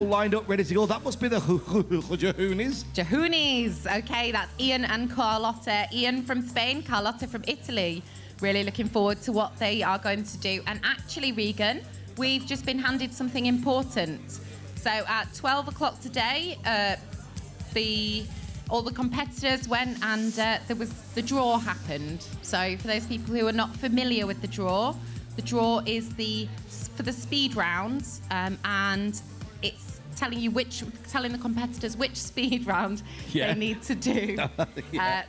Lined up, ready to go. That must be the Jahoonis. Jahoonis. Okay, that's Ian and Carlotta. Ian from Spain, Carlotta from Italy. Really looking forward to what they are going to do. And actually, Regan, we've just been handed something important. So at 12 o'clock today, all the competitors went and the draw happened. So for those people who are not familiar with the draw is for the speed rounds, and it's telling the competitors which speed round they need to do.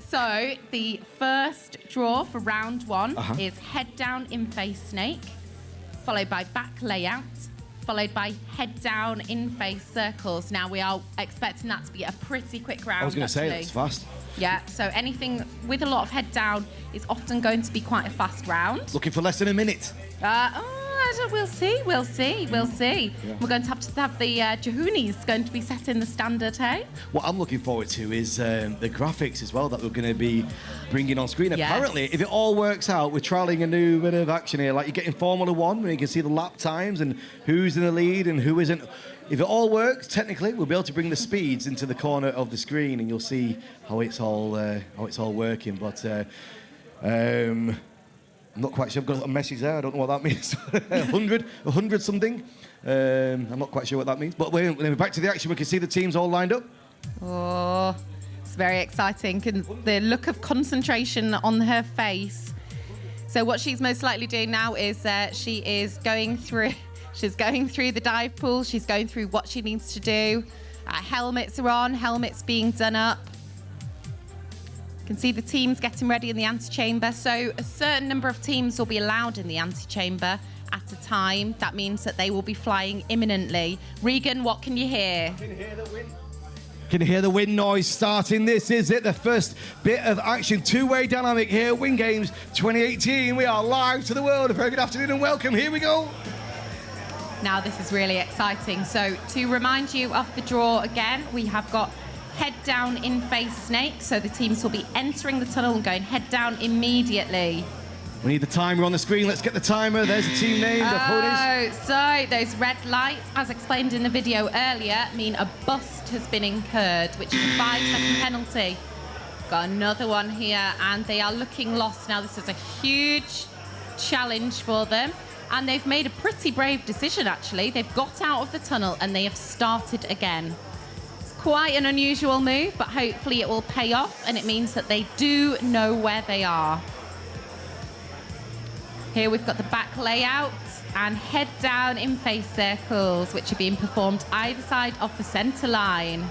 So the first draw for round one is head down in face snake, followed by back layout, followed by head down in face circles. Now we are expecting that to be a pretty quick round. I was going to say it's fast. Yeah, so anything with a lot of head down is often going to be quite a fast round. Looking for less than a minute. We'll see. Yeah. We're going to have the Jahoonis going to be setting the standard, hey? What I'm looking forward to is the graphics as well that we're going to be bringing on screen. Yes. Apparently, if it all works out, we're trialling a new bit of action here. Like you get in Formula One, where you can see the lap times and who's in the lead and who isn't. If it all works, technically, we'll be able to bring the speeds into the corner of the screen, and you'll see how it's all working. But I'm not quite sure. I've got a message there. I don't know what that means. 100 something. I'm not quite sure what that means. But when we're back to the action, we can see the teams all lined up. Oh, it's very exciting. The look of concentration on her face. So what she's most likely doing now is she is going through. She's going through the dive pool. She's going through what she needs to do. Helmets are on. Helmets being done up. You can see the teams getting ready in the antechamber. So a certain number of teams will be allowed in the antechamber at a time. That means that they will be flying imminently. Regan, what can you hear? Can you hear the wind? Can you hear the wind noise starting? This is it, the first bit of action, two-way dynamic here, Win Games 2018. We are live to the world. A very good afternoon and welcome. Here we go. Now this is really exciting. So to remind you of the draw again, we have got head down in face snake. So the teams will be entering the tunnel and going head down immediately. We need the timer on the screen. Let's get the timer. There's the team name, the ponies. So those red lights, as explained in the video earlier, mean a bust has been incurred, which is a 5-second penalty. Got another one here, and they are looking lost now. This is a huge challenge for them. And they've made a pretty brave decision, actually. They've got out of the tunnel and they have started again. It's quite an unusual move, but hopefully it will pay off, and it means that they do know where they are. Here we've got the back layout and head down in face circles, which are being performed either side of the center line.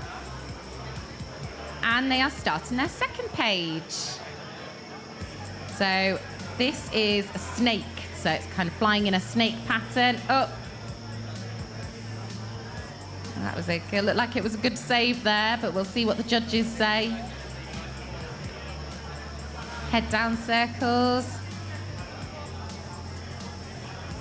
And they are starting their second page. So this is a snake. So it's kind of flying in a snake pattern. Oh, that was it looked like it was a good save there, but we'll see what the judges say. Head down circles.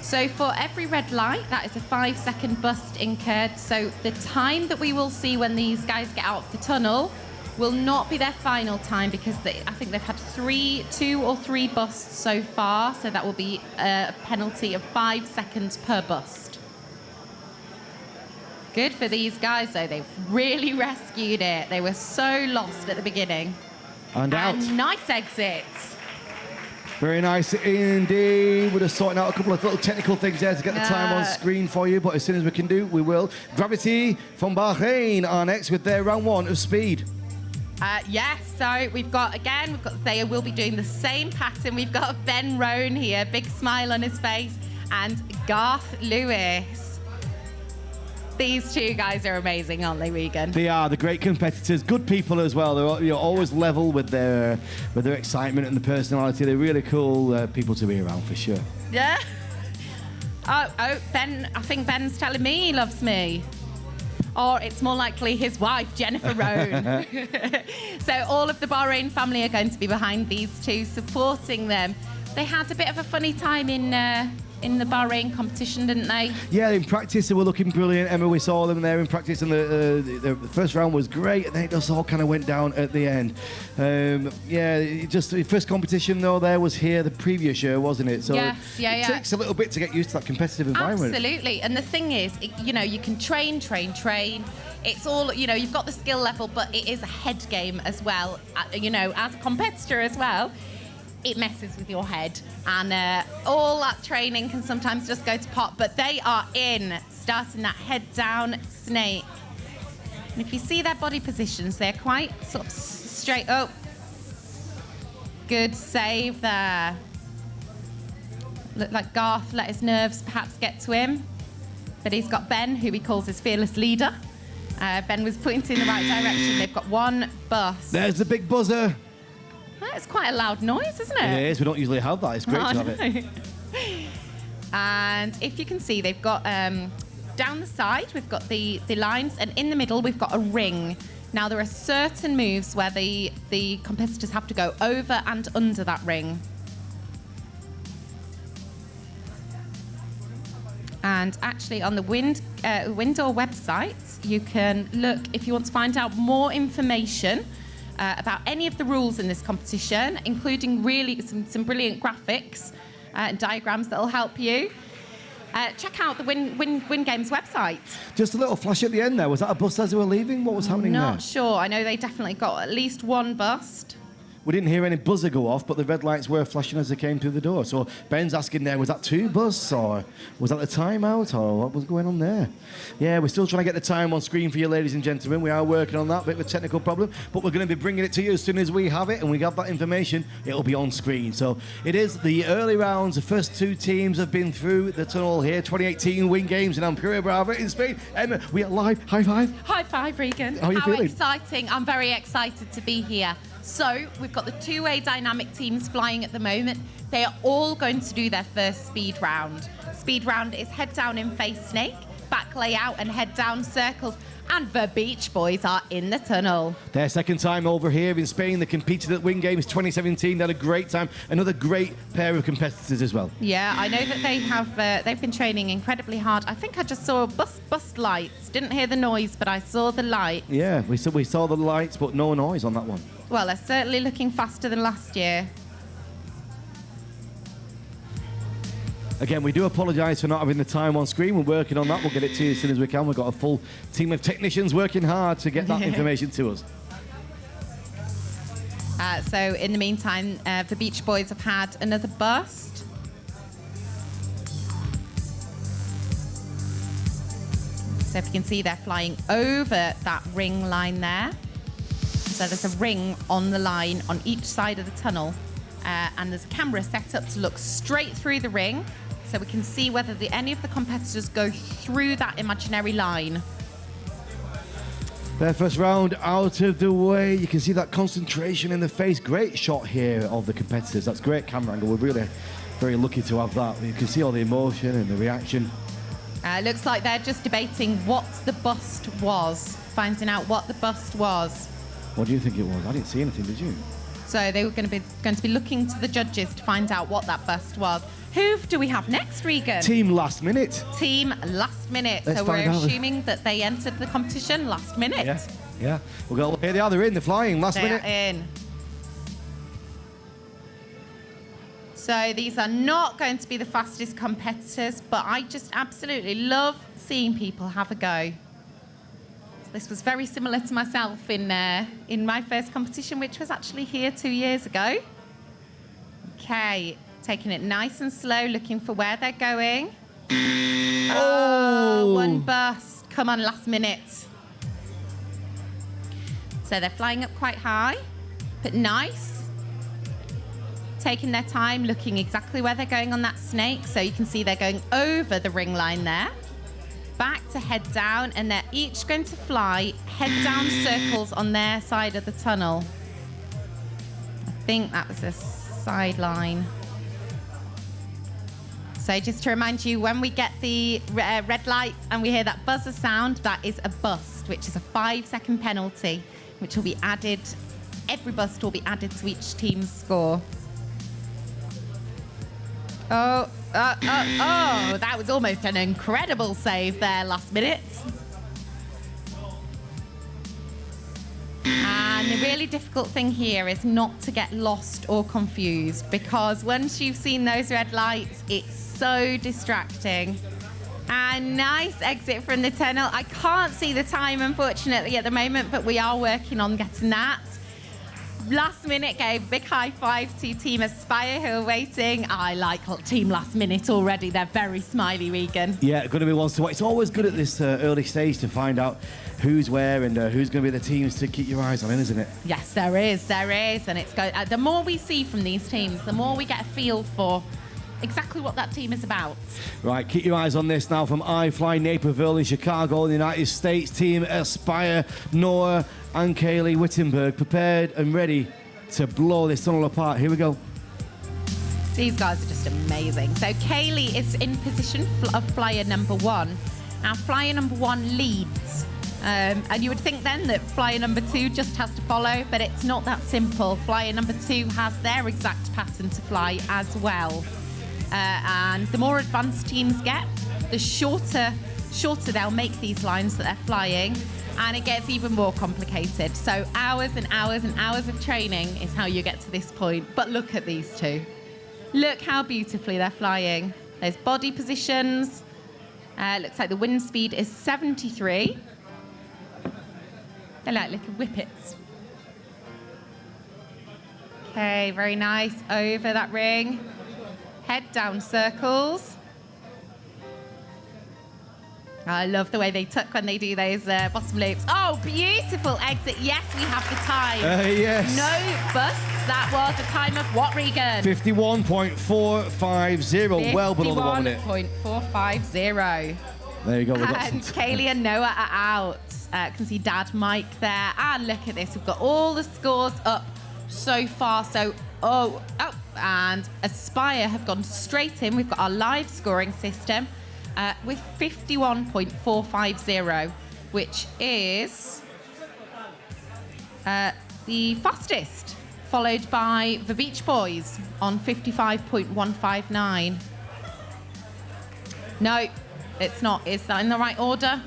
So for every red light, that is a 5-second bust incurred. So the time that we will see when these guys get out of the tunnel will not be their final time, because I think they've had 2 or 3 busts so far, so that will be a penalty of 5 seconds per bust. Good for these guys, though. They've really rescued it. They were so lost at the beginning. And out. Nice exit. Very nice indeed. We're just sorting out a couple of little technical things there to get the time on screen for you, but as soon as we can do, we will. Gravity from Bahrain are next with their round 1 of speed. Yes, so they will be doing the same pattern. We've got Ben Roan here, big smile on his face, and Garth Lewis. These two guys are amazing, aren't they, Regan? They are. They're great competitors, good people as well. They're always level with their excitement and the personality. They're really cool people to be around, for sure. Yeah? Oh, Ben, I think Ben's telling me he loves me. Or it's more likely his wife, Jennifer Roan. So all of the Bahrain family are going to be behind these two, supporting them. They had a bit of a funny time in in the Bahrain competition, didn't they? Yeah, in practice they were looking brilliant. Emma, we saw them there in practice, and the first round was great, and then it just all kind of went down at the end. Just the first competition though there was here the previous year, wasn't it? So yes, it takes a little bit to get used to that competitive environment. Absolutely, and the thing is, you can train. It's all, you've got the skill level, but it is a head game as well. As a competitor as well, it messes with your head, and all that training can sometimes just go to pot. But they are starting that head down snake. And if you see their body positions, they're quite sort of straight up. Good save there. Looked like Garth let his nerves perhaps get to him, but he's got Ben, who he calls his fearless leader. Ben was pointing in the right direction. They've got one bus. There's the big buzzer. That's quite a loud noise, isn't it? It is. We don't usually have that. It's great to have it. And if you can see, they've got down the side, we've got the lines, and in the middle, we've got a ring. Now, there are certain moves where the competitors have to go over and under that ring. And actually, on the Windor website, you can look if you want to find out more information about any of the rules in this competition, including really some brilliant graphics and diagrams that will help you. Check out the Win Games website. Just a little flash at the end there. Was that a bus as they were leaving? What was happening there? Not sure. I know they definitely got at least one bust. We didn't hear any buzzer go off, but the red lights were flashing as they came through the door. So Ben's asking there, was that two bus, or was that the timeout, or what was going on there? Yeah, we're still trying to get the time on screen for you, ladies and gentlemen. We are working on that bit of a technical problem, but we're going to be bringing it to you as soon as we have it, and we have that information, it'll be on screen. So it is the early rounds. The first two teams have been through the tunnel here. 2018 Win Games in Ampere Brava in Spain. Emma, we are live. High five. High five, Regan. How are you feeling? Exciting. I'm very excited to be here. So we've got the two-way dynamic teams flying at the moment. They are all going to do their first speed round. Speed round is head down in face snake, back layout and head down circles. And the Beach Boys are in the tunnel. Their second time over here in Spain. They competed at Win Games 2017. They had a great time. Another great pair of competitors as well. Yeah, I know that they have. They've been training incredibly hard. I think I just saw bus lights. Didn't hear the noise, but I saw the light. Yeah, we saw the lights, but no noise on that one. Well, they're certainly looking faster than last year. Again, we do apologise for not having the time on screen. We're working on that. We'll get it to you as soon as we can. We've got a full team of technicians working hard to get that information to us. So in the meantime, the Beach Boys have had another bust. So if you can see, they're flying over that ring line there. So there's a ring on the line on each side of the tunnel. And there's a camera set up to look straight through the ring, so we can see whether any of the competitors go through that imaginary line. Their first round out of the way. You can see that concentration in the face. Great shot here of the competitors. That's great camera angle. We're really very lucky to have that. You can see all the emotion and the reaction. Looks like they're just debating what the bust was, finding out what the bust was. What do you think it was? I didn't see anything, did you? So they were going to be looking to the judges to find out what that bust was. Who do we have next, Regan? Team Last Minute. Team Last Minute. Let's so we're find out. assuming that they entered the competition last minute. Yeah. Here they are. They're in. They're flying. Last minute. They're in. So these are not going to be the fastest competitors, but I just absolutely love seeing people have a go. This was very similar to myself in my first competition, which was actually here 2 years ago. Okay, taking it nice and slow, looking for where they're going. Oh, one bust. Come on, last minute. So they're flying up quite high, but nice. Taking their time, looking exactly where they're going on that snake. So you can see they're going over the ring line there. Back to head down, and they're each going to fly head down circles on their side of the tunnel. I think that was a sideline. So just to remind you, when we get the red lights and we hear that buzzer sound, that is a bust, which is a 5-second penalty, which will be added. Every bust will be added to each team's score. Oh, That was almost an incredible save there last minute. And the really difficult thing here is not to get lost or confused, because once you've seen those red lights, it's so distracting. And nice exit from the tunnel. I can't see the time, unfortunately, at the moment, but we are working on getting that. Last minute gave a big high five to Team Aspire who are waiting. I like Team Last Minute already. They're very smiley, Regan. Yeah, going to be ones to watch. It's always good at this early stage to find out who's where and who's going to be the teams to keep your eyes on, isn't it? Yes, there is. And it's the more we see from these teams, the more we get a feel for exactly what that team is about. Right, keep your eyes on this now from iFly Naperville in Chicago in the United States. Team Aspire, Noah and Kaylee Wittenberg prepared and ready to blow this tunnel apart. Here we go. These guys are just amazing. So Kaylee is in position of flyer number 1. Now flyer number 1 leads. And you would think then that flyer number 2 just has to follow, but it's not that simple. Flyer number 2 has their exact pattern to fly as well. And the more advanced teams get, the shorter they'll make these lines that they're flying, and it gets even more complicated. So hours and hours and hours of training is how you get to this point. But look at these two. Look how beautifully they're flying. There's body positions. Looks like the wind speed is 73. They're like little whippets. Okay, very nice. Over that ring. Head down circles. I love the way they tuck when they do those bottom loops. Oh, beautiful exit. Yes, we have the time. Yes. No busts. That was a time of what, Regan? 51.450. Well below the 1 minute. 51.450. There you go. And Kaylee and Noah are out. Can see Dad Mike there. And look at this. We've got all the scores up so far. So, and Aspire have gone straight in. We've got our live scoring system with 51.450, which is the fastest, followed by the Beach Boys on 55.159. No, it's not. Is that in the right order?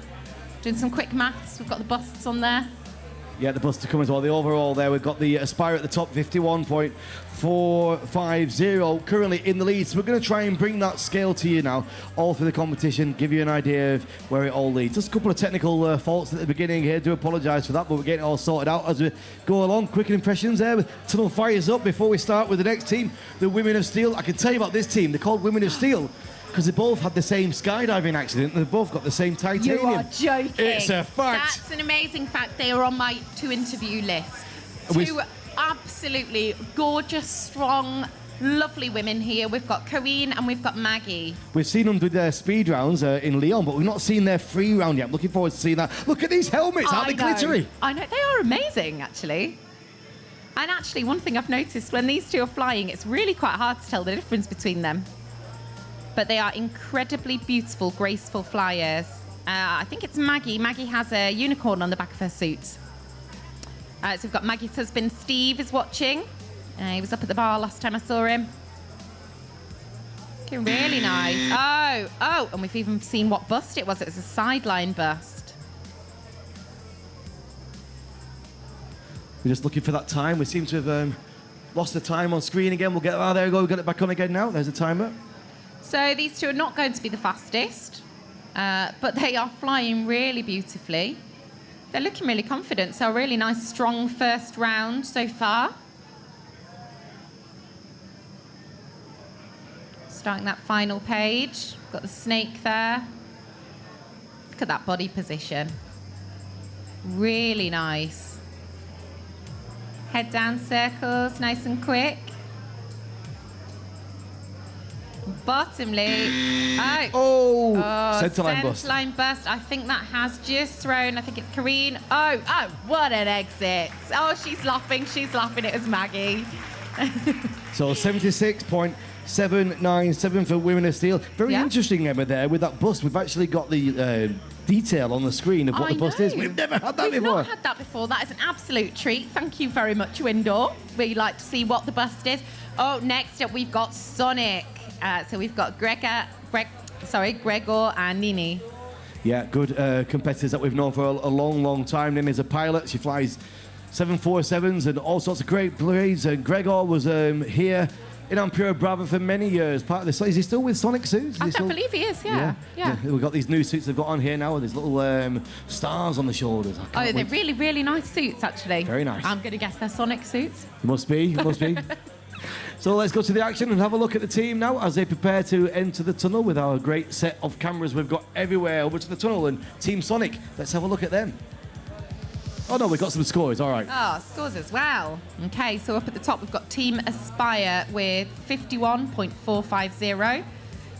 Doing some quick maths. We've got the busts on there. Yeah, the bust to come as well. The overall there, we've got the Aspire at the top, 51.450, currently in the lead. So we're going to try and bring that scale to you now, all through the competition, give you an idea of where it all leads. Just a couple of technical faults at the beginning here. Do apologise for that, but we're getting it all sorted out as we go along. Quick impressions there with tunnel fires up before we start with the next team, the Women of Steel. I can tell you about this team. They're called Women of Steel because they both had the same skydiving accident and they've both got the same titanium. You are joking. It's a fact. That's an amazing fact. They are on my to-interview list. Two absolutely gorgeous, strong, lovely women here. We've got Corinne and we've got Maggie. We've seen them do their speed rounds in Lyon, but we've not seen their free round yet. I'm looking forward to seeing that. Look at these helmets. Aren't they glittery? I know. They are amazing, actually. And actually, one thing I've noticed, when these two are flying, it's really quite hard to tell the difference between them. But they are incredibly beautiful, graceful flyers. I think it's Maggie. Maggie has a unicorn on the back of her suit. So we've got Maggie's husband, Steve, is watching. He was up at the bar last time I saw him. Looking really nice. Oh, and we've even seen what bust it was. It was a sideline bust. We're just looking for that time. We seem to have lost the time on screen again. We'll get there we go. We've got it back on again now. There's the timer. So these two are not going to be the fastest, but they are flying really beautifully. They're looking really confident, so a really nice, strong first round so far. Starting that final page. Got the snake there. Look at that body position. Really nice. Head down circles, nice and quick. Bottom loop. Centerline bust. Centerline bust. I think that has just thrown. I think it's Corinne. Oh, what an exit. Oh, she's laughing. It was Maggie. So 76.797 for Women of Steel. Very interesting, Emma, there with that bust. We've actually got the detail on the screen of what the bust is. We've never had that before. We've not had that before. That is an absolute treat. Thank you very much, Windor. We like to see what the bust is. Oh, next up we've got Sonic. So we've got Gregor and Nini. Yeah, good competitors that we've known for a long, long time. Nini's a pilot. She flies 747s and all sorts of great blades. And Gregor was here in Ampere Brava for many years. Part of the. Is he still with Sonic suits? I believe he is. Yeah. We've got these new suits they've got on here now with these little stars on the shoulders. Oh, they're really, really nice suits, actually. Very nice. I'm going to guess they're Sonic suits. Must be. So let's go to the action and have a look at the team now as they prepare to enter the tunnel with our great set of cameras we've got everywhere over to the tunnel. And Team Sonic, let's have a look at them. Oh no, we've got some scores, all right. Oh, scores as well. Okay, so up at the top we've got Team Aspire with 51.450,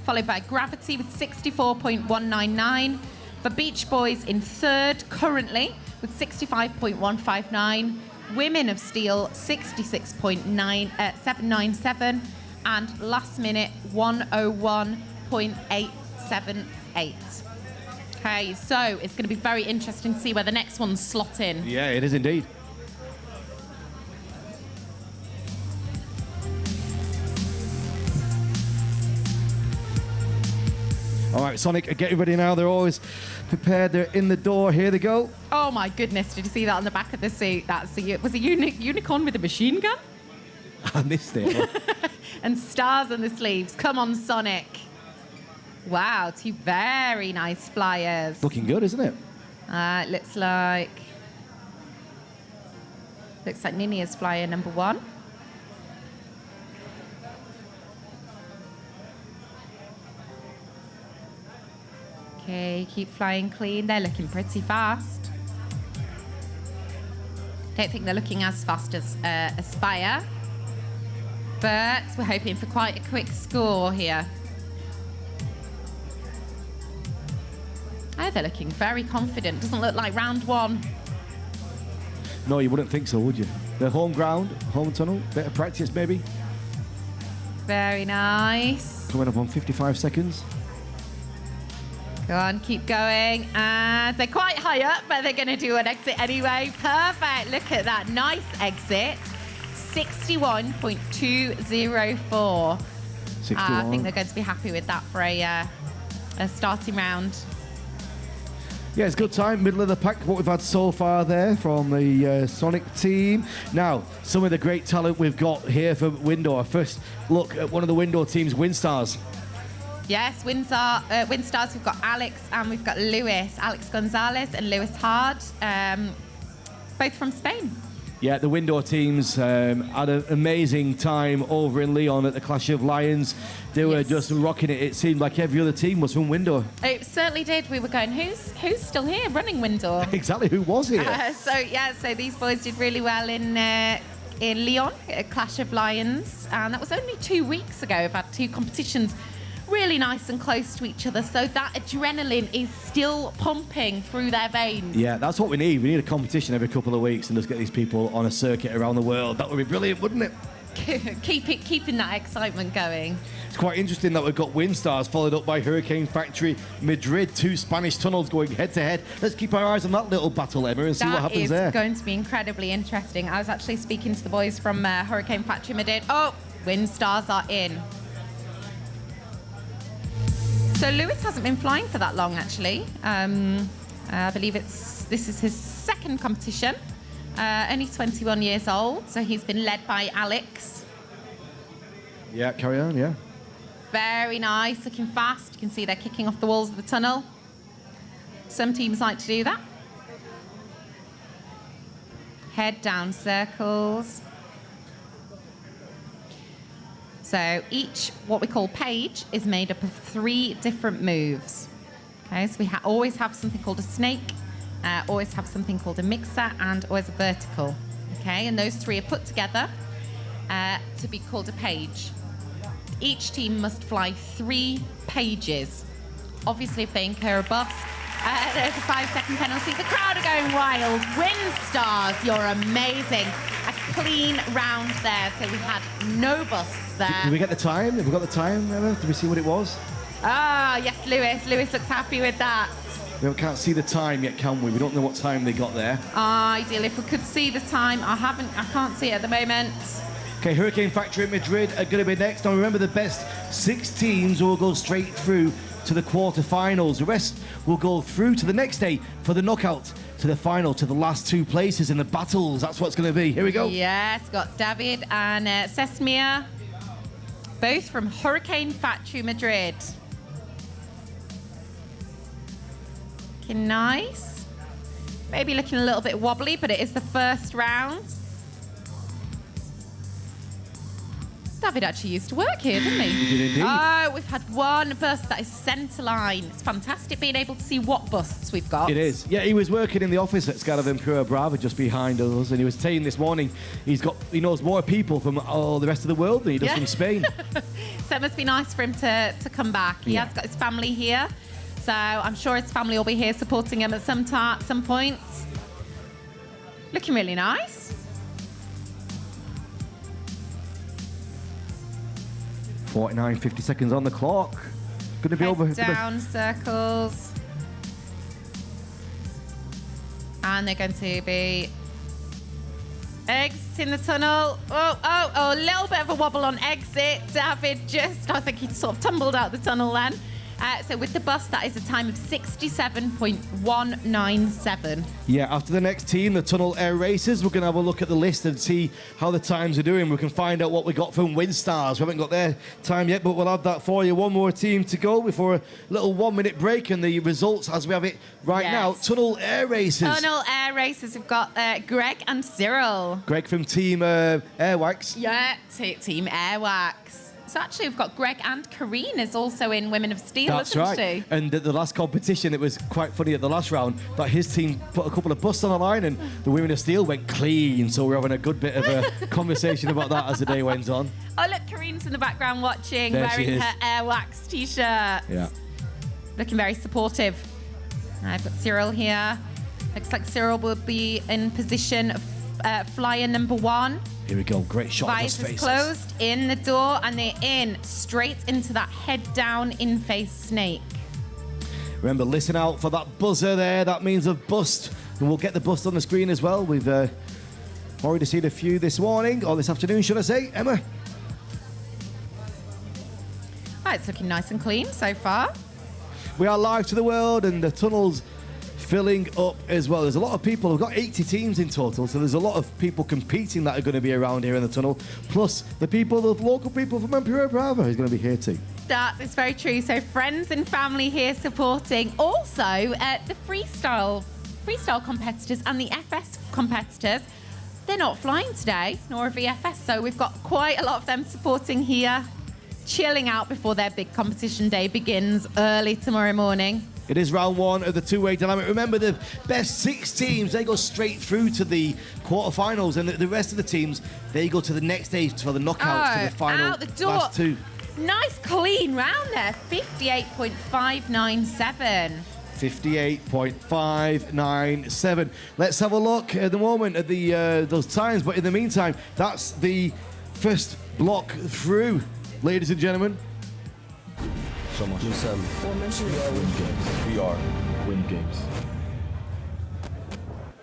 followed by Gravity with 64.199. For Beach Boys in third currently with 65.159. Women of Steel 66.797, and Last Minute 101.878. Okay, so it's going to be very interesting to see where the next ones slot in. Yeah, it is indeed. All right, Sonic, get ready now. They're always prepared. They're in the door. Here they go. Oh, my goodness. Did you see that on the back of the suit? It was a unicorn with a machine gun. I missed it. And stars on the sleeves. Come on, Sonic. Wow, two very nice flyers. Looking good, isn't it? Looks like Nini is flyer number 1. Okay, keep flying clean. They're looking pretty fast. Don't think they're looking as fast as Aspire, but we're hoping for quite a quick score here. Oh, they're looking very confident. Doesn't look like round 1. No, you wouldn't think so, would you? The home ground, home tunnel, bit of practice maybe. Very nice. Coming up on 55 seconds. Go on, keep going. And they're quite high up, but they're going to do an exit anyway. Perfect. Look at that. Nice exit. 61.204. 61. I think they're going to be happy with that for a starting round. Yeah, it's good time. Middle of the pack, what we've had so far there from the Sonic team. Now, some of the great talent we've got here for Windor. First look at one of the Windor team's Windstars. Yes, Windstars, we've got Alex and we've got Luis. Alex Gonzalez and Luis Hard, both from Spain. Yeah, the Windor teams had an amazing time over in Lyon at the Clash of Lions. They were just rocking it. It seemed like every other team was from Windor. It certainly did. We were going, who's still here running Windor? Exactly, who was here? So these boys did really well in Lyon at Clash of Lions, and that was only 2 weeks ago. We've had 2 competitions really nice and close to each other, so that adrenaline is still pumping through their veins. Yeah, that's what we need. We need a competition every couple of weeks and just get these people on a circuit around the world. That would be brilliant, wouldn't it? Keeping that excitement going. It's quite interesting that we've got Windstars followed up by Hurricane Factory Madrid, 2 Spanish tunnels going head to head. Let's keep our eyes on that little battle, Emma, and see what happens there. That is going to be incredibly interesting. I was actually speaking to the boys from Hurricane Factory Madrid. Oh, Windstars are in. So Luis hasn't been flying for that long, actually. I believe this is his second competition. Only 21 years old, so he's been led by Alex. Yeah, carry on, yeah. Very nice, looking fast. You can see they're kicking off the walls of the tunnel. Some teams like to do that. Head down circles. So each, what we call page, is made up of 3 different moves. Okay, so we always have something called a snake, always have something called a mixer, and always a vertical. Okay, and those 3 are put together to be called a page. Each team must fly 3 pages. Obviously, if they incur a bust, there's a 5-second penalty. The crowd are going wild. Windstars, you're amazing. A clean round there, so we had no busts there. Did we get the time? Have we got the time, Emma? Did we see what it was? Ah, yes, Luis. Luis looks happy with that. We can't see the time yet, can we? We don't know what time they got there. Ideal. If we could see the time, I can't see it at the moment. Okay, Hurricane Factory Madrid are going to be next. Now remember, the best 6 teams will go straight through to the quarterfinals. The rest will go through to the next day for the knockout, to the final, to the last 2 places in the battles. That's what's going to be. Here we go. Yes, got David and Sesmia, both from Hurricane Factory Madrid. Looking nice. Maybe looking a little bit wobbly, but it is the first round. David actually used to work here, didn't he? He did indeed. Oh, we've had one bust that is centre line. It's fantastic being able to see what busts we've got. It is. Yeah, he was working in the office at Scala Empura Brava just behind us, and he was saying this morning he knows more people from all the rest of the world than he does from Spain. So it must be nice for him to come back. He has got his family here, so I'm sure his family will be here supporting him at some point. Looking really nice. 49, 50 seconds on the clock. Going to be over. Down circles. And they're going to be exiting the tunnel. Oh, a little bit of a wobble on exit. David I think he sort of tumbled out the tunnel then. So with the bus, that is a time of 67.197. Yeah, after the next team, the Tunnel Air Racers, we're going to have a look at the list and see how the times are doing. We can find out what we got from WinStars. We haven't got their time yet, but we'll have that for you. One more team to go before a little 1-minute break, and the results as we have it right now. Tunnel Air Racers. Tunnel Air Racers, we've got Greg and Cyril. Greg from Team Airwax. Yeah, Team Airwax. So actually, we've got Greg and Karine is also in Women of Steel, That's isn't right. she? And at the last competition, it was quite funny at the last round that his team put a couple of busts on the line and the Women of Steel went clean. So we're having a good bit of a conversation about that as the day went on. Oh, look, Karine's in the background watching, There wearing her Airwax T-shirt. Yeah. Looking very supportive. I've got Cyril here. Looks like Cyril will be in position of flyer number 1. Here we go. Great shot of those Visors faces. closed, in the door, and they're in straight into that head down in-face snake. Remember, listen out for that buzzer there. That means a bust. And we'll get the bust on the screen as well. We've already seen a few this morning, or this afternoon, should I say. Emma? Oh, it's looking nice and clean so far. We are live to the world, and the tunnel's filling up as well. There's a lot of people. We've got 80 teams in total, so there's a lot of people competing that are going to be around here in the tunnel. Plus, the local people from Empura Brava is going to be here too. That is very true. So friends and family here supporting. Also, the freestyle competitors and the FS competitors, they're not flying today, nor a VFS. So we've got quite a lot of them supporting here, chilling out before their big competition day begins early tomorrow morning. It is round 1 of the two-way dynamic. Remember, the best 6 teams, they go straight through to the quarterfinals, and the rest of the teams, they go to the next stage for the knockouts to the final out the door. last 2. Nice clean round there, 58.597. 58.597. Let's have a look at the moment at the those times, but in the meantime, that's the first block through, ladies and gentlemen. So much. We are win games.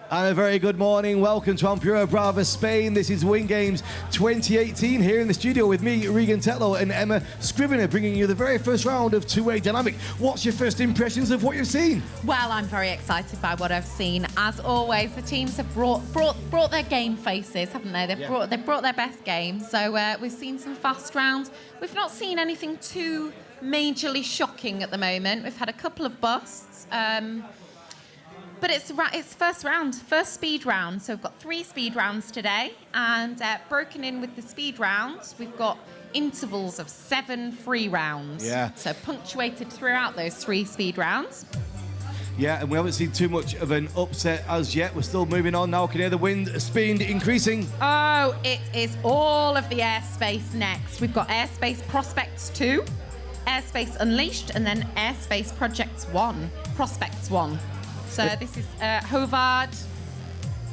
And a very good morning. Welcome to Empura Brava, Spain. This is Win Games 2018 here in the studio with me, Regan Tetlow, and Emma Scrivener, bringing you the very first round of two-way dynamic. What's your first impressions of what you've seen? Well, I'm very excited by what I've seen. As always, the teams have brought their game faces, haven't they? They've brought their best game. So we've seen some fast rounds. We've not seen anything too majorly shocking at the moment. We've had a couple of busts. But it's first speed round. So we've got 3 speed rounds today, and broken in with the speed rounds, we've got intervals of 7 free rounds. Yeah. So punctuated throughout those 3 speed rounds. Yeah, and we haven't seen too much of an upset as yet. We're still moving on now. Can you hear the wind speed increasing? Oh, it is all of the airspace next. We've got Airspace Prospects 2, Airspace Unleashed, and then Airspace Prospects 1. So this is Hovard.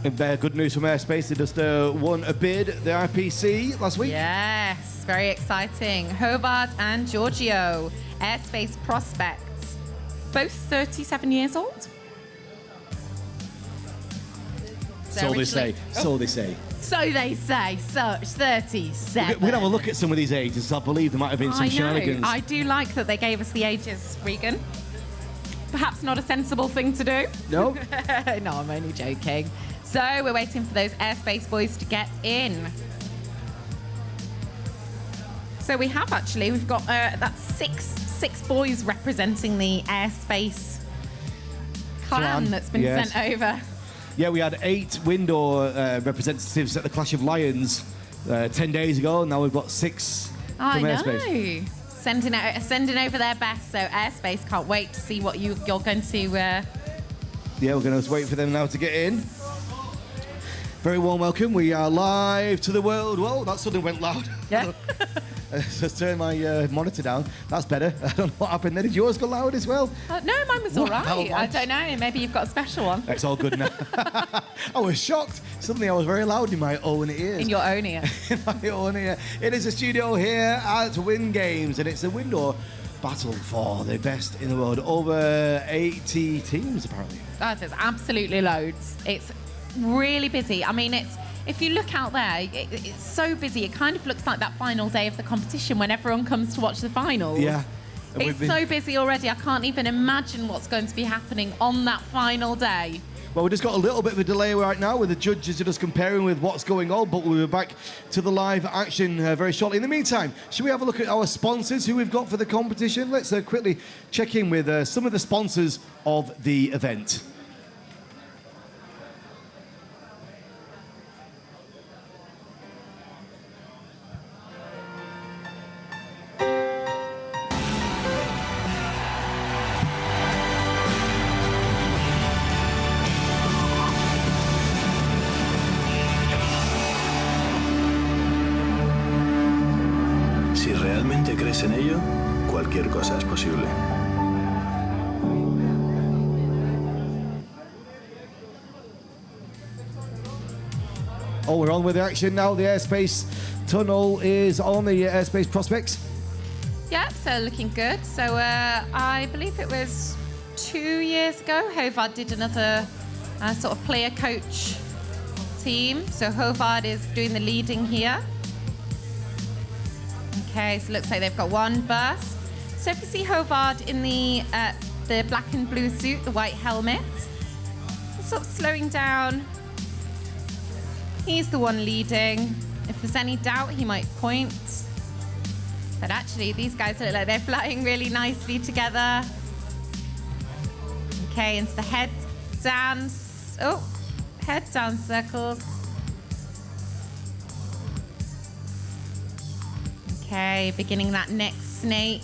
Good news from Airspace. They just won a bid, the IPC, last week. Yes, very exciting. Hovard and Giorgio, Airspace Prospects, both 37 years old. So they say. So they say. So they say, search 37. We're going to have a look at some of these ages. I believe there might have been some shenanigans. I do like that they gave us the ages, Regan. Perhaps not a sensible thing to do. No? No, I'm only joking. So we're waiting for those airspace boys to get in. So we've got that's six boys representing the airspace clan that's been sent over. Yeah, we had 8 window representatives at the Clash of Lions 10 days ago, and now we've got 6 from airspace. Sending over their best, so airspace can't wait to see what you're going to... Yeah, we're going to wait for them now to get in. Very warm welcome. We are live to the world. Whoa, that suddenly went loud. Yeah. Just turn my monitor down. That's better. I don't know what happened there. Did yours go loud as well? No, mine was all right. I don't know. Maybe you've got a special one. It's all good now. I was shocked. Suddenly I was very loud in my own ears. In your own ear. In my own ear. It is a studio here at Win Games, and it's a window battle for the best in the world. Over 80 teams, apparently. Oh, there's absolutely loads. It's really busy. I mean, if you look out there, it's so busy. It kind of looks like that final day of the competition when everyone comes to watch the finals. Yeah. It's so busy already. I can't even imagine what's going to be happening on that final day. Well, we just got a little bit of a delay right now with the judges are just comparing with what's going on, but we'll be back to the live action very shortly. In the meantime, should we have a look at our sponsors who we've got for the competition? Let's quickly check in with some of the sponsors of the event. Si realmente crees en ello, cualquier cosa es posible. Oh, we're on with the action now. The airspace tunnel is on the airspace prospects. Yeah, so looking good. So I believe it was 2 years ago, Hovard did another sort of player coach team. So Hovard is doing the leading here. Okay, so it looks like they've got one burst. So if you see Hovard in the black and blue suit, the white helmet, sort of slowing down. He's the one leading. If there's any doubt, he might point. But actually, these guys look like they're flying really nicely together. Okay, into the head dance. Oh, head down circles. Okay, beginning that next snake.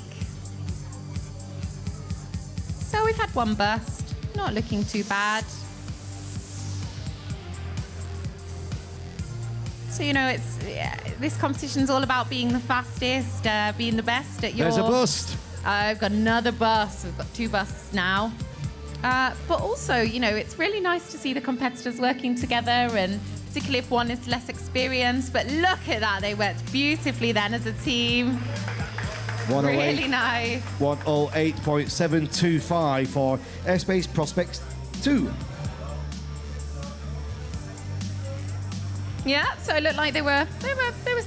So we've had one burst. Not looking too bad. So, you know, this competition's all about being the fastest, being the best at your... There's a bust. I've got another bust. We've got 2 busts now. But also, you know, it's really nice to see the competitors working together, and particularly if one is less experienced. But look at that. They worked beautifully then as a team. 108. Really nice. 108.725 for Airspace Prospects 2. Yeah, so it looked like they were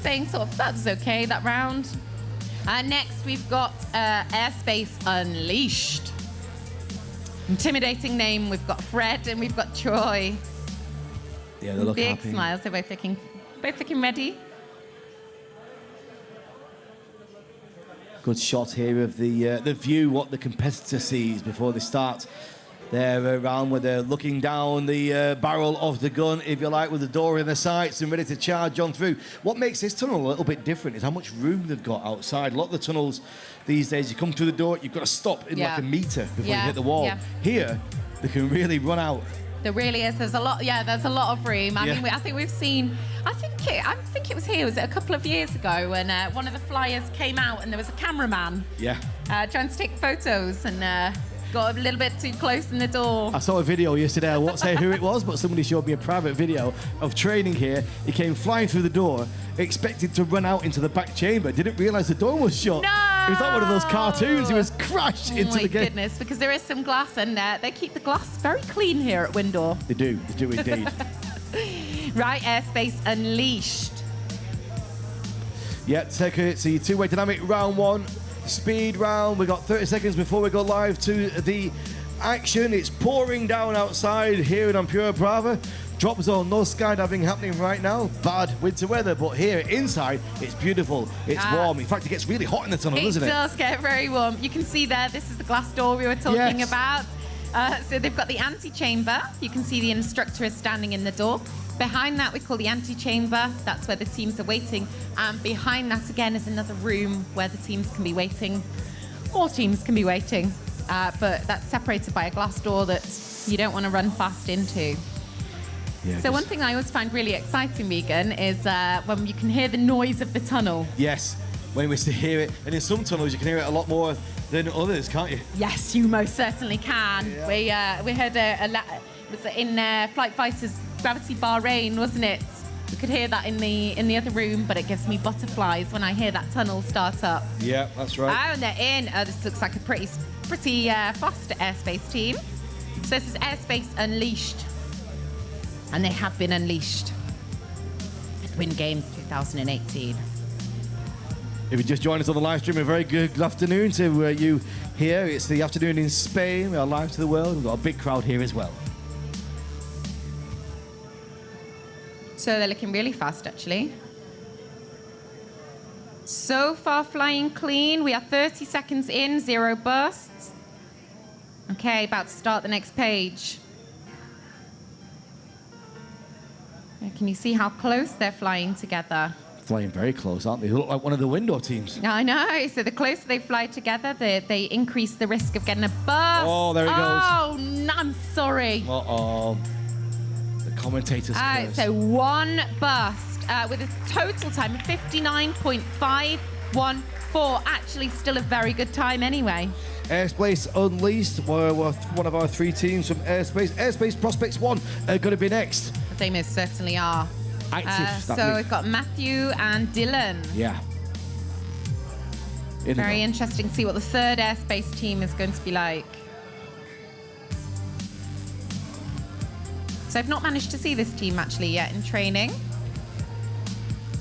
saying sort of that was okay, that round. Next, we've got Airspace Unleashed. Intimidating name. We've got Fred and we've got Troy. Yeah, they look Big happy. smiles. They're both looking ready. Good shot here of the view, what the competitor sees before they start their round, where they're looking down the barrel of the gun, if you like, with the door in the sights and ready to charge on through. What makes this tunnel a little bit different is how much room they've got outside. A lot of the tunnels these days, you come through the door, you've got to stop in like a meter before you hit the wall. Yeah. Here, they can really run out. There really is. There's a lot. Yeah, there's a lot of room. I mean, I think we've seen. I think it was here. Was it a couple of years ago when one of the flyers came out and there was a cameraman. Yeah. Trying to take photos and got a little bit too close in the door. I saw a video yesterday. I won't say who it was, but somebody showed me a private video of training here. He came flying through the door, expected to run out into the back chamber, didn't realise the door was shut. No! It was like one of those cartoons. He was crashed into the gate. Oh my goodness, because there is some glass in there. They keep the glass very clean here at Windor. They do indeed. Right, Airspace Unleashed. Yeah, take it. See, two-way dynamic round one, speed round. We've got 30 seconds before we go live to the action. It's pouring down outside here in Ampura Brava. Drop zone, no skydiving happening right now. Bad winter weather, but here inside, it's beautiful. It's warm. In fact, it gets really hot in the tunnel, doesn't it? It does get very warm. You can see there, this is the glass door we were talking about. So they've got the antechamber. You can see the instructor is standing in the door. Behind that, we call the antechamber. That's where the teams are waiting. And behind that, again, is another room where the teams can be waiting. More teams can be waiting. But that's separated by a glass door that you don't want to run fast into. Yeah, so one thing I always find really exciting, Megan, is when you can hear the noise of the tunnel. Yes, when we hear it. And in some tunnels, you can hear it a lot more than others, can't you? Yes, you most certainly can. Yeah. We heard it was in Flight Fighters Gravity Bahrain, wasn't it? We could hear that in the other room, but it gives me butterflies when I hear that tunnel start up. Yeah, that's right. Oh, and they're in. This looks like a pretty fast airspace team. So this is Airspace Unleashed. And they have been unleashed at Win Games 2018. If you just joined us on the live stream, a very good afternoon to you here. It's the afternoon in Spain. We are live to the world. We've got a big crowd here as well. So they're looking really fast, actually. So far, flying clean. We are 30 seconds in, 0 bursts. Okay, about to start the next page. Can you see how close they're flying together? Flying very close, aren't they? They look like one of the window teams. I know. So the closer they fly together, they increase the risk of getting a burst. Oh, there he goes. Oh, no, I'm sorry. Uh-oh. The commentator's curse. So one burst with a total time of 59.514. Actually, still a very good time anyway. Airspace Unleashed, we're one of our 3 teams from Airspace. Airspace Prospects 1 are going to be next. They most certainly are. Active. So we've got Matthew and Dylan. Yeah. Very interesting to see what the third airspace team is going to be like. So I've not managed to see this team actually yet in training.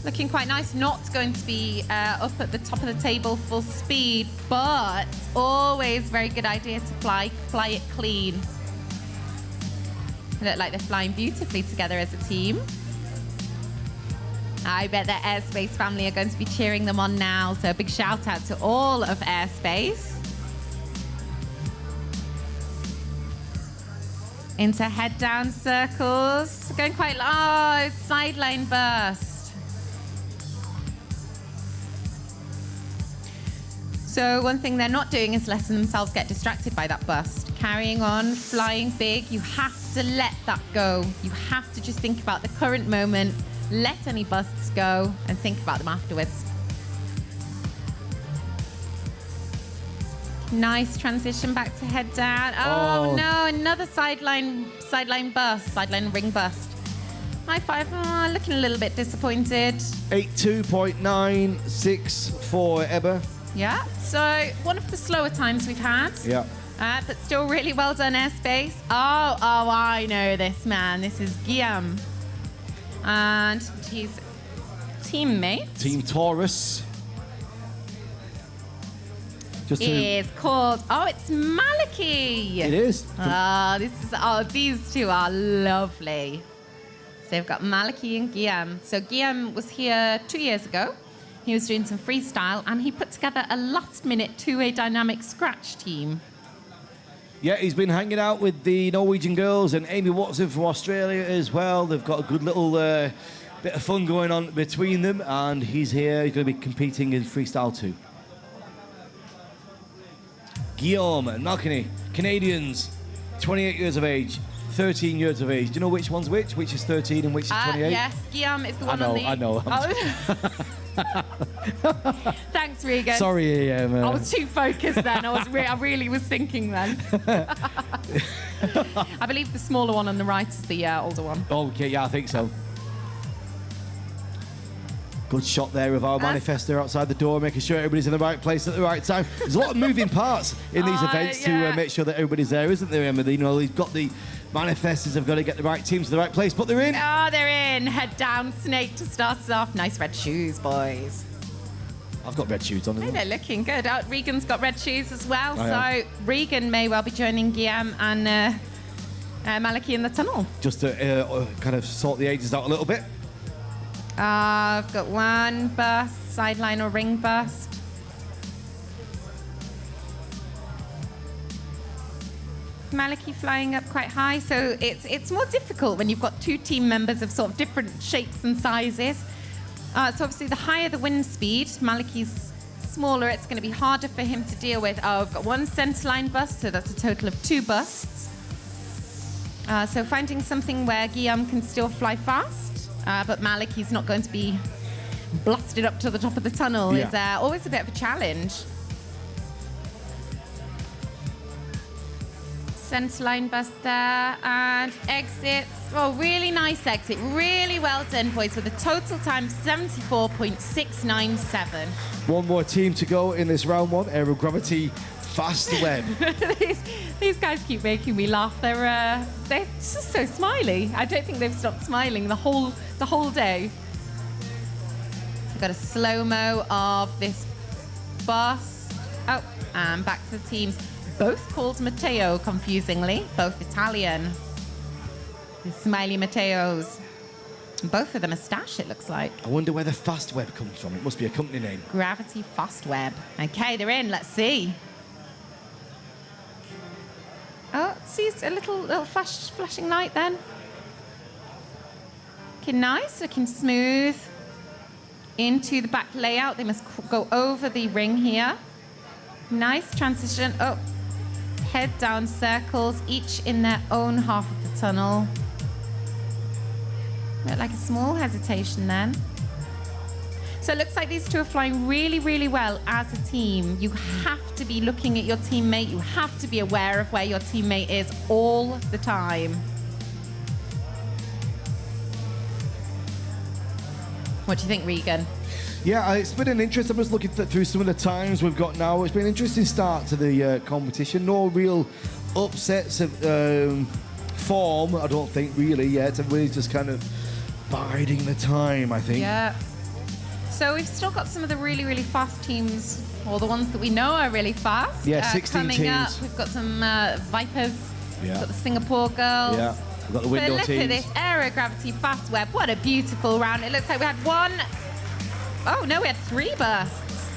Looking quite nice. Not going to be up at the top of the table full speed, but always very good idea to fly it clean. They look like they're flying beautifully together as a team. I bet their Airspace family are going to be cheering them on now. So a big shout out to all of Airspace. Into head down circles. Going quite low. Oh, sideline burst. So one thing they're not doing is letting themselves get distracted by that burst. Carrying on, flying big. You have to let that go. You have to just think about the current moment, let any bursts go, and think about them afterwards. Nice transition back to head down. Oh no, another sideline burst, sideline ring burst. High five. Oh, looking a little bit disappointed. 82.964 Ebba. Yeah, so one of the slower times we've had. Yeah. But still really well done, Airspace. Oh, I know this man. This is Guillaume. And his teammate. Team Taurus. Is called, it's Maliki. It is. These two are lovely. So they've got Maliki and Guillaume. So Guillaume was here 2 years ago. He was doing some freestyle, and he put together a last-minute two-way dynamic scratch team. Yeah, he's been hanging out with the Norwegian girls and Amy Watson from Australia as well. They've got a good little bit of fun going on between them, and he's here. He's going to be competing in freestyle too. Guillaume and Malkini, Canadians, 28 years of age, 13 years of age. Do you know which one's which? Which is 13 and which is 28? Yes, Guillaume is the one on the... I know. Thanks, Regan. Sorry, I was too focused then. I really was thinking then. I believe the smaller one on the right is the older one. Okay, yeah, I think so. Good shot there of our manifestor outside the door, making sure everybody's in the right place at the right time. There's a lot of moving parts in these events to make sure that everybody's there, isn't there, Emma? You know, he's got the Manifestors have got to get the right teams to the right place, but they're in. Oh, they're in. Head down, Snake to start us off. Nice red shoes, boys. I've got red shoes on. Hey, they're looking good. Regan's got red shoes as well. I So Regan may well be joining Guillaume and Maliki in the tunnel. Just to kind of sort the ages out a little bit. I've got one bust, sideline or ring bust. Maliki flying up quite high, so it's more difficult when you've got two team members of sort of different shapes and sizes. So obviously the higher the wind speed, Maliki's smaller, it's going to be harder for him to deal with. Oh, I've got one centerline bust, so that's a total of 2 busts. So finding something where Guillaume can still fly fast, but Maliki's not going to be blasted up to the top of the tunnel is always a bit of a challenge. Centerline bust there, and exits. Oh, really nice exit. Really well done, boys, with a total time of 74.697. One more team to go in this round 1. Aerogravity Fast Web. these guys keep making me laugh. They're just so smiley. I don't think they've stopped smiling the whole day. So got a slow-mo of this bus. Oh, and back to the teams. Both called Matteo, confusingly. Both Italian. The smiley Matteos. Both with a moustache, it looks like. I wonder where the Fast Web comes from. It must be a company name. Gravity Fast Web. Okay, they're in. Let's see. Oh, see, it's a little flashing light then. Looking nice, looking smooth. Into the back layout. They must go over the ring here. Nice transition. Oh, head down circles, each in their own half of the tunnel. Looked like a small hesitation then. So it looks like these two are flying really, really well as a team. You have to be looking at your teammate. You have to be aware of where your teammate is all the time. What do you think, Regan? Yeah, it's been an interest. I'm just looking through some of the times we've got now. It's been an interesting start to the competition. No real upsets of form, I don't think, really, yet. Everybody's just kind of biding the time, I think. Yeah. So we've still got some of the really, really fast teams, or the ones that we know are really fast. Yeah, 16 coming teams. Up. We've got some Vipers. Yeah. We've got the Singapore girls. Yeah, we've got the window look teams. At this Aerogravity Fast Web. What a beautiful round. It looks like we had one. Oh, no, we had 3 bursts.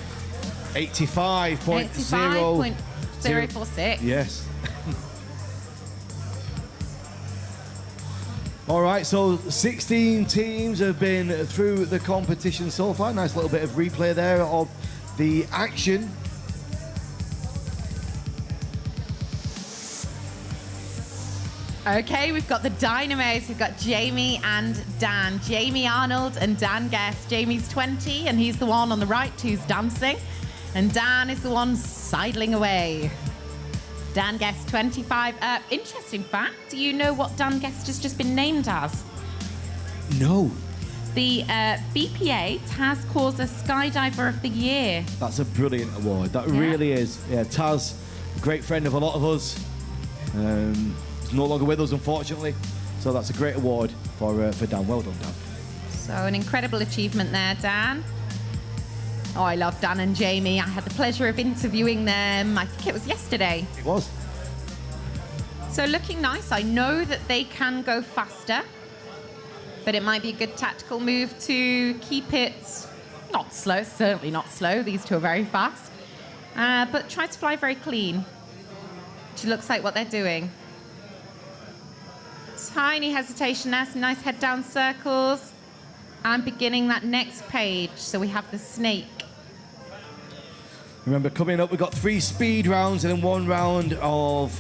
85.046. Yes. All right, so 16 teams have been through the competition so far. Nice little bit of replay there of the action. Okay, we've got the Dynamos. We've got Jamie and Dan. Jamie Arnold and Dan Guest. Jamie's 20, and he's the one on the right who's dancing. And Dan is the one sidling away. Dan Guest, 25. Interesting fact, do you know what Dan Guest has just been named as? No. The BPA Taz Causer Skydiver of the Year. That's a brilliant award. That really is. Yeah, Taz, a great friend of a lot of us. He's no longer with us, unfortunately. So that's a great award for Dan. Well done, Dan. So an incredible achievement there, Dan. Oh, I love Dan and Jamie. I had the pleasure of interviewing them. I think it was yesterday. It was. So looking nice. I know that they can go faster, but it might be a good tactical move to keep it not slow, certainly not slow. These two are very fast. But try to fly very clean, which looks like what they're doing. Tiny hesitation there, some nice head down circles. And beginning that next page. So we have the snake. Remember, coming up, we've got 3 speed rounds and then 1 round of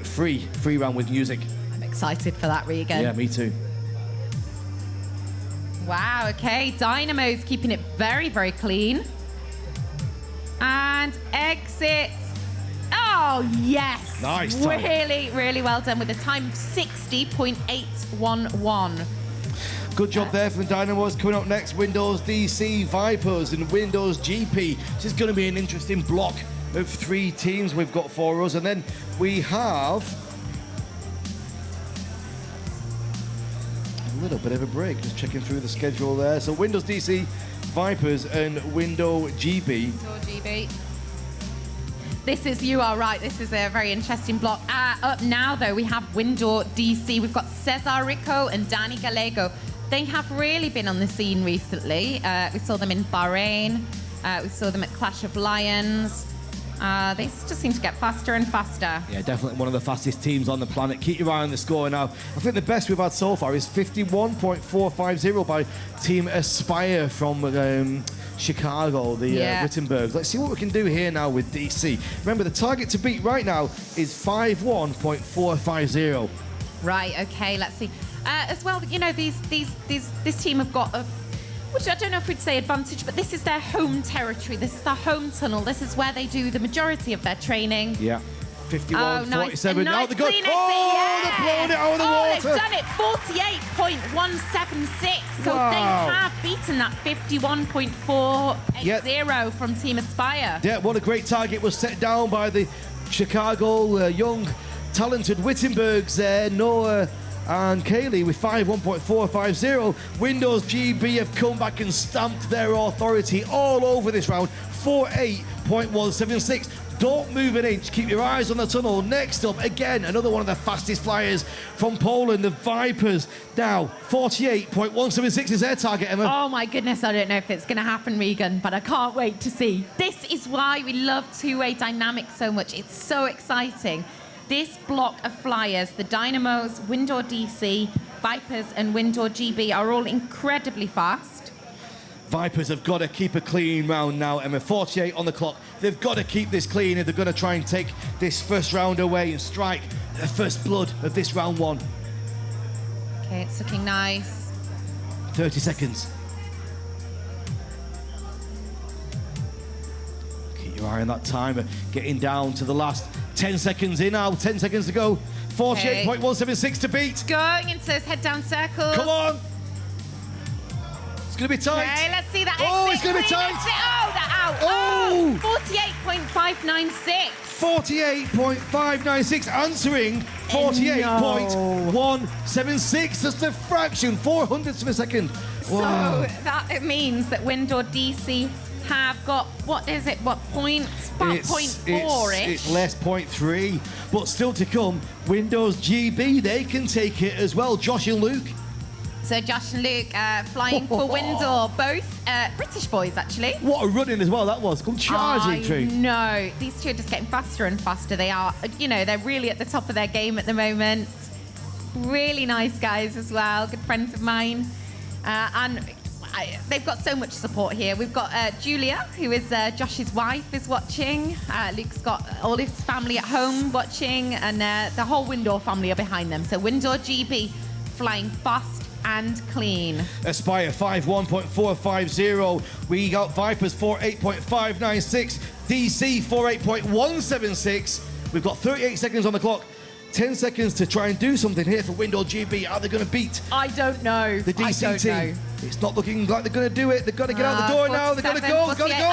free round with music. I'm excited for that, Regan. Yeah, me too. Wow, okay. Dynamo's keeping it very, very clean. And exits. Oh, yes. Nice time. Really, really well done with a time of 60.811. Good job there from the Dynamos. Coming up next, Windows DC Vipers and Windows GP. This is going to be an interesting block of 3 teams we've got for us. And then we have little bit of a break. Just checking through the schedule there. So Windows DC, Vipers, and Window GB. You are right, this is a very interesting block. Up now, though, we have Window DC. We've got Cesar Rico and Danny Gallego. They have really been on the scene recently. We saw them in Bahrain. We saw them at Clash of Lions. They just seem to get faster and faster. Yeah, definitely one of the fastest teams on the planet. Keep your eye on the score now. I think the best we've had so far is 51.450 by Team Aspire from Chicago, the Wittenbergs. Let's see what we can do here now with DC. Remember, the target to beat right now is 51.450. Right, okay, let's see. As well, you know, this team have got a, which I don't know if we'd say advantage, but this is their home territory. This is their home tunnel. This is where they do the majority of their training. Yeah. 51, nice. 47. Nice Out the good. clean They've blown it out of the water. They've done it. 48.176. So they have beaten that 51.480 from Team Aspire. Yeah, what a great target was set down by the Chicago young, talented Wittenbergs there. Noah and Kaylee with 51.450. Windows GB have come back and stamped their authority all over this round. 48.176. Don't move an inch. Keep your eyes on the tunnel. Next up, again, another one of the fastest flyers from Poland, the Vipers. Now, 48.176 is their target, Emma. Oh, my goodness. I don't know if it's going to happen, Regan, but I can't wait to see. This is why we love two-way dynamics so much. It's so exciting. This block of flyers, the Dynamos, Window DC, Vipers, and Window GB are all incredibly fast. Vipers have got to keep a clean round now, Emma. 48 on the clock. They've got to keep this clean if they're going to try and take this first round away and strike the first blood of this round one. Okay, it's looking nice. 30 seconds. Keep your eye on that timer. Getting down to the last 10 seconds in now. 10 seconds to go. 48.176 to beat. Going into those head-down circles. Come on. It's going to be tight. Okay, let's see that exit. Oh, it's going to be tight. Exit. Oh, they're out. Oh. 48.596. 48.596, answering 48.176. Just a fraction, 400ths of a second. Wow. So that means that Window DC have got, what is it, what points? About 0.4-ish. It's less 0.3, but still to come, Windows GB, they can take it as well. Josh and Luke. So Josh and Luke flying for Window, both British boys, actually. What a running as well that was. Come charging through. No, these two are just getting faster and faster. They are, you know, they're really at the top of their game at the moment. Really nice guys as well, good friends of mine. They've got so much support here. We've got Julia, who is Josh's wife, is watching. Luke's got all his family at home watching, and the whole Window family are behind them. So Window GB flying fast and clean. Aspire 51.450. We got Vipers 48.596. DC 48.176. We've got 38 seconds on the clock. 10 seconds to try and do something here for Window GB. Are they going to beat I don't know. the DC team? It's not looking like they're going to do it. They've got to get out the door now. They've got to go. They've got to go.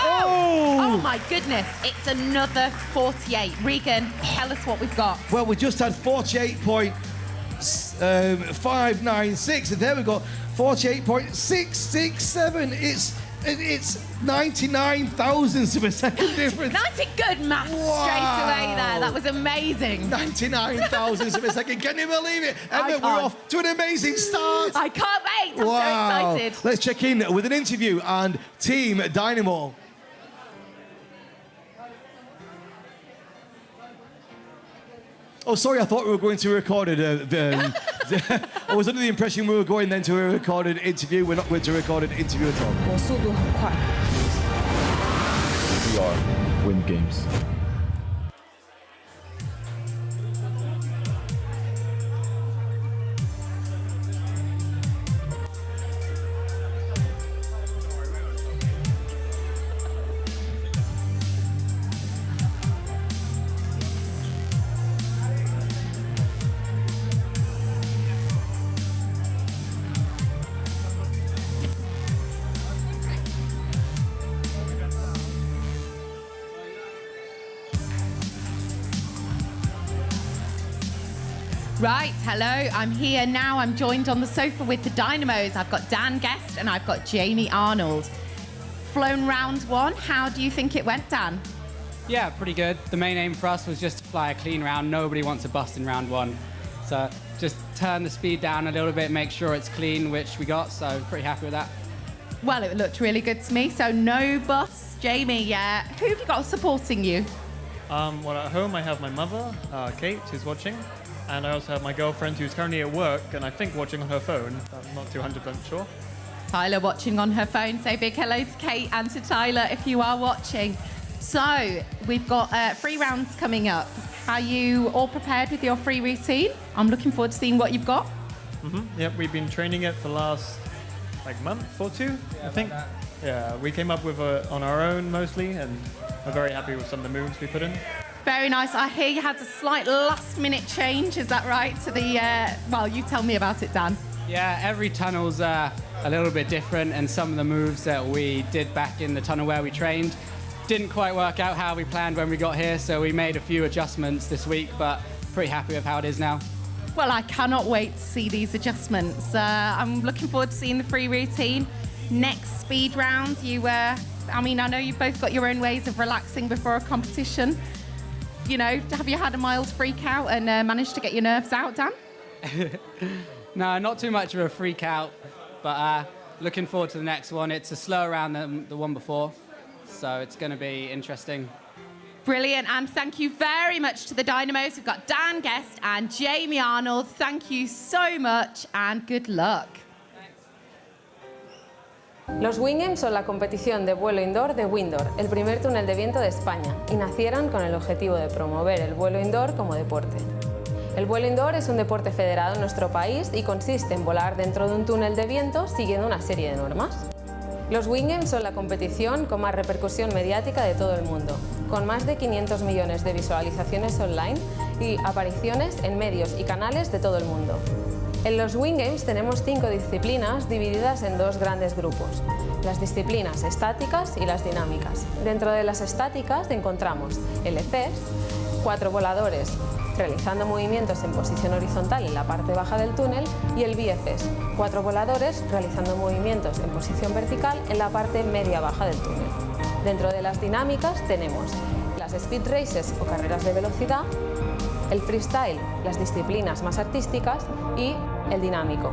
Oh, my goodness. It's another 48. Regan, tell us what we've got. Well, we just had 48.596, and there we go, 48.667. It's 99 thousandths of a second difference. That's a good math straight away there. That was amazing. 99 thousandths of a second. Can you believe it? Emma, we're off to an amazing start. I can't wait. I'm so excited. Let's check in with an interview and Team Dynamo. Oh, sorry, I thought we were going to record it. I was under the impression we were going then to a recorded interview. We're not going to record an interview at all. 我速度很快。 We are win games. Right, hello, I'm here now. I'm joined on the sofa with the Dynamos. I've got Dan Guest and I've got Jamie Arnold. Flown round one, how do you think it went, Dan? Yeah, pretty good. The main aim for us was just to fly a clean round. Nobody wants a bust in round one. So just turn the speed down a little bit, make sure it's clean, which we got, so pretty happy with that. Well, it looked really good to me, so no bus. Jamie, yeah. Who have you got supporting you? Well, at home I have my mother, Kate, who's watching, and I also have my girlfriend who's currently at work and I think watching on her phone. I'm not 200% sure. Tyler watching on her phone. Say big hello to Kate and to Tyler if you are watching. So we've got 3 rounds coming up. Are you all prepared with your free routine? I'm looking forward to seeing what you've got. Yep, we've been training it for the last month or 2, I think. Yeah, we came up with on our own mostly, and we're very happy with some of the moves we put in. Very nice. I hear you had a slight last-minute change. Is that right? To the well, you tell me about it, Dan. Yeah, every tunnel's a little bit different, and some of the moves that we did back in the tunnel where we trained didn't quite work out how we planned when we got here, so we made a few adjustments this week, but pretty happy with how it is now. Well, I cannot wait to see these adjustments. I'm looking forward to seeing the free routine. Next speed round, I know you've both got your own ways of relaxing before a competition. You know, have you had a mild freak out and managed to get your nerves out, Dan? No, not too much of a freak out, but looking forward to the next one. It's a slower round than the one before, so it's going to be interesting. Brilliant, and thank you very much to the Dynamos. We've got Dan Guest and Jamie Arnold. Thank you so much, and good luck. Los Wing Games son la competición de vuelo indoor de Windor, el primer túnel de viento de España, y nacieron con el objetivo de promover el vuelo indoor como deporte. El vuelo indoor es un deporte federado en nuestro país y consiste en volar dentro de un túnel de viento siguiendo una serie de normas. Los Wing Games son la competición con más repercusión mediática de todo el mundo, con más de 500 millones de visualizaciones online y apariciones en medios y canales de todo el mundo. En los Wing Games tenemos 5 disciplinas divididas en 2 grandes grupos, las disciplinas estáticas y las dinámicas. Dentro de las estáticas encontramos LCs, 4 voladores realizando movimientos en posición horizontal en la parte baja del túnel, y el VFS, 4 voladores realizando movimientos en posición vertical en la parte media-baja del túnel. Dentro de las dinámicas tenemos las speed races o carreras de velocidad, el freestyle, las disciplinas más artísticas, y el dinámico,